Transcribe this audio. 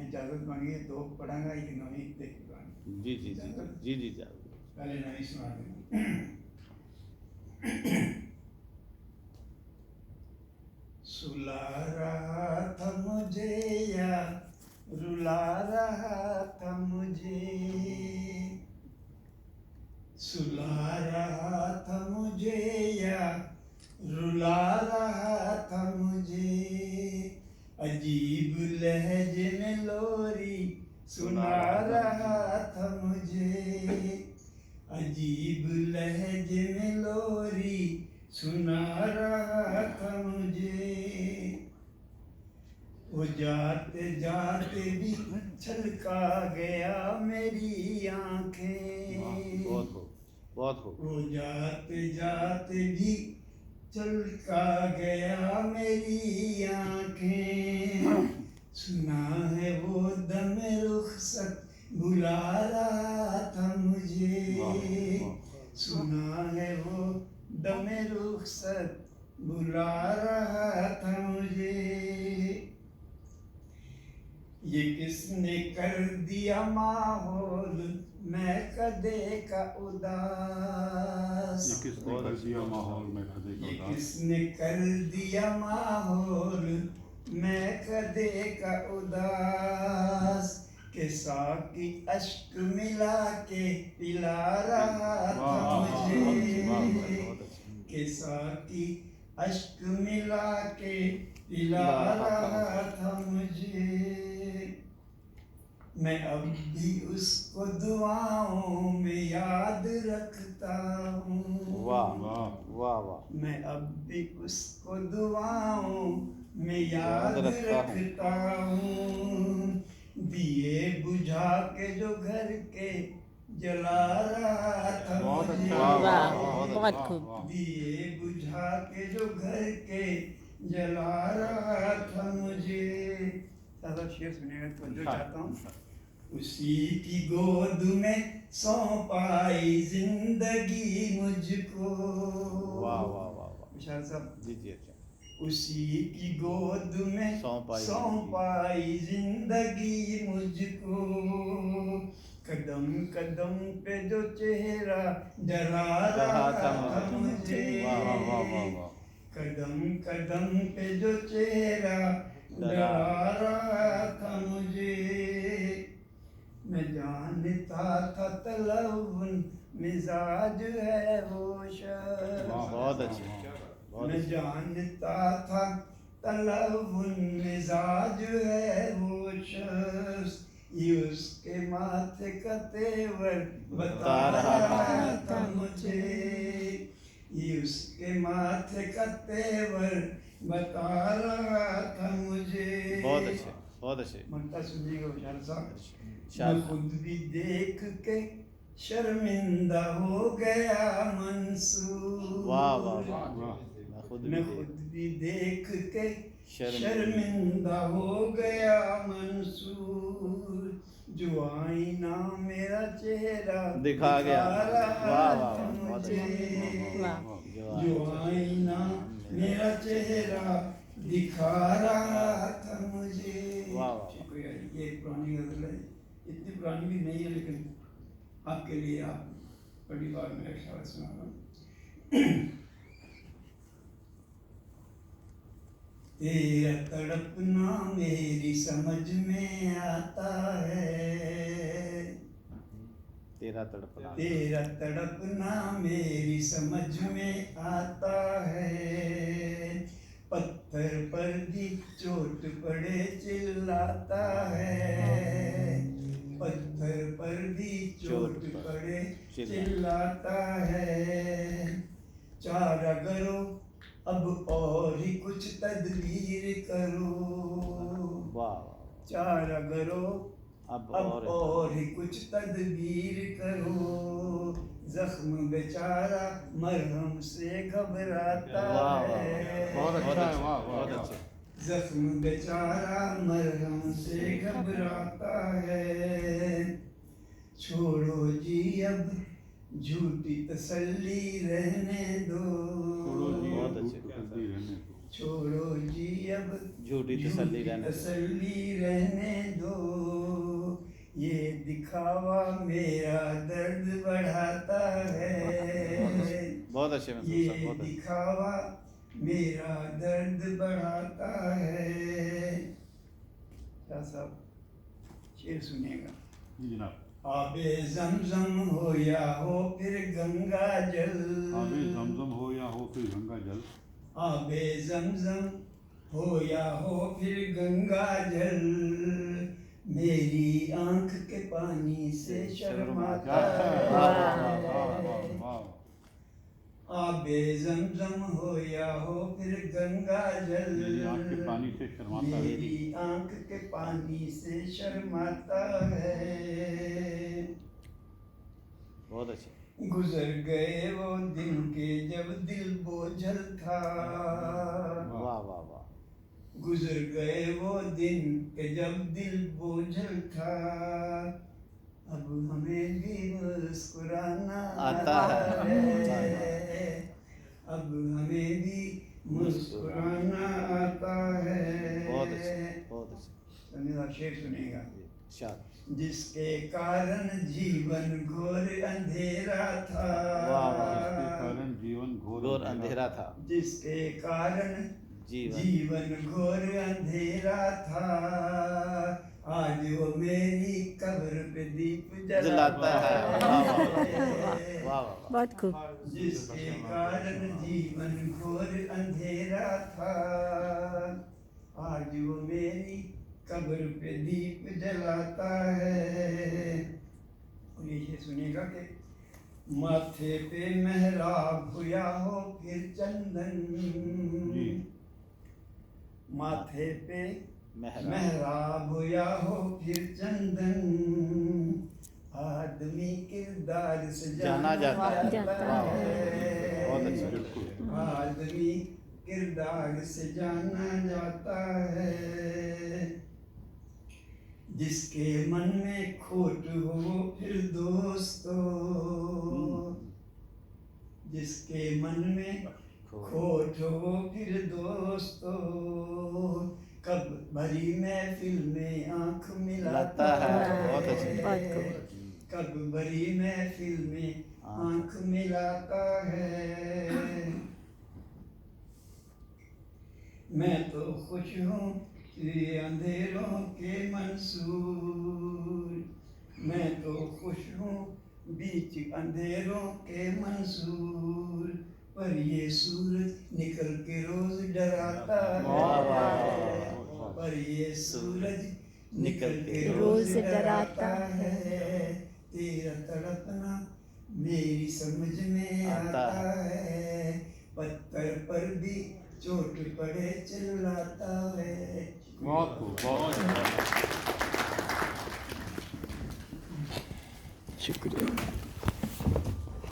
इजाजत मांगी है, 2 पढ़ाऊंगा, एक नवी देखूंगा। जी जी जी जी जी जी पहले नवी सुना दें। सुला रहा था मुझे या रुला रहा था मुझे, सुला रहा था मुझे या रुला रहा था मुझे, अजीब लहजे में लोरी सुना रहा था मुझे, अजीब लहजे में लोरी सुना रहा था मुझे, वो जाते जाते भी छलका गया मेरी आंखें, बहुत खूब बहुत खूब। वो जाते जाते भी छलका गया मेरी आंखें, सुना है वो दम रुखसत बुला रहा था मुझे, सुना है वो दम रुखसत बुला रहा था मुझे, ये किसने कर दिया माहौल मैं कदे का उदास, ये किसने कर दिया माहौल में कदे का ये उदास, किसने कर दिया माहौल मैं कदे का उदास, के साकी अश्क मिला के पिला रहा था मुझे, के साकी अश्क मिला के पिला रहा था मुझे, मैं अब भी उसको दुआओं में याद रखता हूँ, वाह वाह वाह, मैं अब भी उसको दुआओं में याद रखता हूँ, दिए बुझा के जो घर के जला रहा था मुझे, बहुत खूब। दिए बुझा के जो घर के जला रहा था मुझे, सादा शेर सुनिएगा तो जो चाहता हूँ, उसी की गोद में सौंपाई जिंदगी मुझको, वाह वाह वाह वाह, विशाल साहब जी जी अच्छा, उसी की गोद में सौंपाई सौंपाई जिंदगी मुझको, कदम कदम पे जो चेहरा डरा रहा था मुझे, कदम कदम पे जो चेहरा डरा रहा था मुझे, मैं जानता था तलवन मिजाज है वो शख्स, बहुत अच्छे मैं जानता था तलवन मिजाज है वो शख्स, ये उसके माथे का तेवर बता रहा था मुझे, ये उसके माथे का तेवर बता रहा था मुझे, बहुत अच्छे बहुत अच्छे। ममता सुनिएगा विशाल साहब, शाल मैं खुद भी देख के शर्मिंदा हो गया मंसूर, वाह वाह वाह, मैं खुद भी देख के शर्मिंदा हो गया मंसूर, जो आईना मेरा चेहरा दिखा गया, वाह वाह था मुझे, जो आईना मेरा चेहरा दिखा रहा था मुझे, वाह वाह, शुक्रिया। ये एक पुरानी गजल है, इतनी पुरानी भी नहीं है लेकिन आपके लिए आप बड़ी बार मेरा ख्याल सुना रहा हूँ। तेरा तड़पना मेरी समझ में आता है, तेरा तड़पना मेरी समझ में आता है, पत्थर पर भी चोट पड़े चिल्लाता है, पत्थर पर भी चोट पड़े चिल्लाता है, चारा करो अब और ही कुछ तदबीर करो, चारा करो अब और ही कुछ तदबीर करो, जख्म बेचारा मरहम से घबराता है, जख्म बेचारा मरहम से घबराता है, छोड़ो जी अब झूठी तसल्ली रहने दो, छोड़ो जी अब झूठी तसल्ली रहने दो, दिखावा मेरा दर्द बढ़ाता है। बहुत अच्छे में ये बहुत अच्छे। दिखावा मेरा दर्द बढ़ाता है। क्या साहब शेर सुनेगा। जी जनाब। आबे जमजम हो या हो फिर गंगा जल, आबे जमजम हो या हो फिर गंगा जल, आबे जमजम हो या हो फिर गंगा जल, मेरी आंख के पानी से शर्माता है। आबे जमजम हो या हो फिर गंगा जल, मेरी आंख के पानी से शर्माता है। मेरी आंख के पानी से शर्माता है। बहुत अच्छे। गुजर गए वो दिन के जब दिल बोझल था, वाह वाह वाह। गुजर गए वो दिन के जब दिल बोझल था, अब हमें भी मुस्कुराना आता है। अब हमें भी मुस्कुराना आता है। बहुत अच्छे बहुत अच्छे। धन्यवाद। शेर सुनेगा। शाद। जिसके कारण जीवन घोर अंधेरा था, वाह वाह। जिसके कारण जीवन घोर अंधेरा था। जिसके कारण जीवन जीवन घोर अंधेरा था, आज वो मेरी कब्र पे दीप जलाता है। वाह वाह है। वाह वाह। बहुत खूब। जिसके कारण जीवन घोर अंधेरा था, आज वो मेरी कब्र पे दीप जलाता है। और ये सुनेगा कि माथे पे मेहराब हुआ हो फिर चंदन, जी। माथे पे मेहराब मेहराब हुआ हो फिर चंदन, आदमी किरदार से जाना जाता है। जाता वाह, है। बहुत अच्छा। बिल्कुल। आदमी किरदार से जाना जाता है। जिसके मन में खोट हो फिर दोस्तों, जिसके मन में खोट हो फिर दोस्तों, कब भरी महफिल में आंख मिलाता है। बहुत अच्छे। बहुत खूब। कब भरी महफिल में आंख मिलाता है। मैं तो खुश हूँ ये अंधेरों के मंसूर, मैं तो खुश हूँ बीच अंधेरों के मंसूर, पर ये सूरज निकल के रोज डराता है। पर ये सूरज निकल के रोज डराता है। तेरा तड़पना मेरी समझ में आता है। पत्थर पर भी चोट पड़े चिल्लाता है। बहुत खूब, बहुत शुक्रिया।